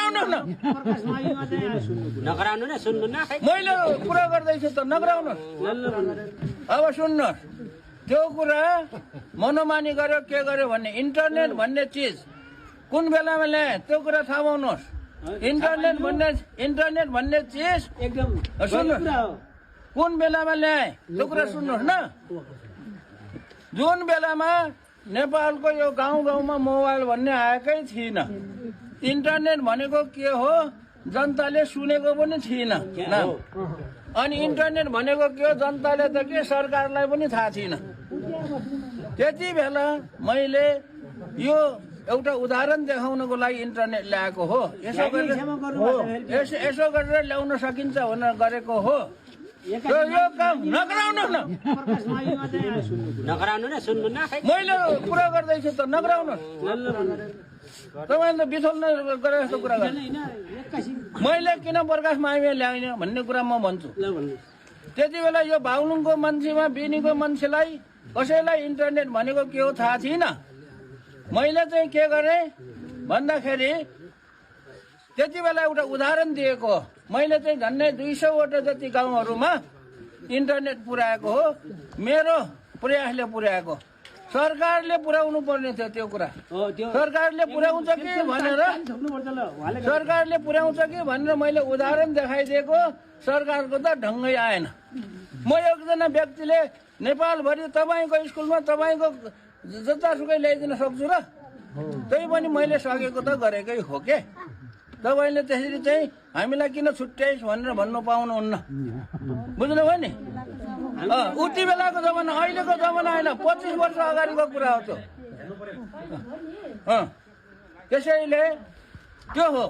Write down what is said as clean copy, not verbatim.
नगराउनु न नगराउनु न सुन्नु न मैले कुरा गर्दैछु त नगराउनु अब सुन्नुहोस् त्यो कुरा मनोमानी गर्यो के गर्यो भन्ने इन्टरनेट भन्ने चिज कुन बेलामा ल्याए त्यो कुरा थाहा पाउनुहोस् इन्टरनेट भन्ने चिज एकदम सुन्नुहोस् कुन बेलामा ल्याए त्यो कुरा सुन्नुहोस् न जुन बेलामा नेपालको यो गाउँ गाउँमा मोबाइल भन्ने आएकै थिएन इन्टरनेट भनेको के हो जनताले सुनेको पनि थिएन अनि इन्टरनेट भनेको के हो जनताले त के सरकारलाई पनि थाहा थिएन त्यति बेला मैले यो एउटा उदाहरण देखाउनको लागि इन्टरनेट ल्याएको हो यसो गरेर ल्याउन सकिन्छ भनेर गरेको हो यो काम नगराउनु न नगराउनु न सुन्नु न मैले कुरा गर्दैछु त नगराउनु तपाईँले त बिथोल्न गरे जस्तो कुरा गर्नु मैले किन प्रकाश माइमे ल्याइनँ भन्ने कुरा म भन्छु त्यति बेला यो बागलुङको मान्छेमा बिनीको मान्छेलाई कसैलाई इन्टरनेट भनेको के हो थाहा थिएन मैले चाहिँ के गरेँ भन्दाखेरि त्यति बेला एउटा उदाहरण दिएको हो मैले चाहिँ झन्डै 200वटा जति गाउँहरूमा इन्टरनेट पुर्याएको हो मेरो प्रयासले पुर्याएको सरकारले पुर्याउनु पर्ने थियो त्यो कुरा सरकारले पुर्याउँछ कि भनेर मैले उदाहरण देखाइदिएको सरकारको त ढङ्गै आएन म एकजना व्यक्तिले नेपालभरि तपाईँको स्कुलमा तपाईँको जतासुकै ल्याइदिन सक्छु र त्यही पनि मैले सकेको त गरेकै हो के तपाईँले त्यसरी चाहिँ हामीलाई किन छुट्याइस् भनेर भन्नु पाउनुहुन्न बुझ्नुभयो नि उति बेलाको जमाना अहिलेको जमाना होइन 25 वर्ष अगाडिको कुरा हो त्यो त्यसैले त्यो हो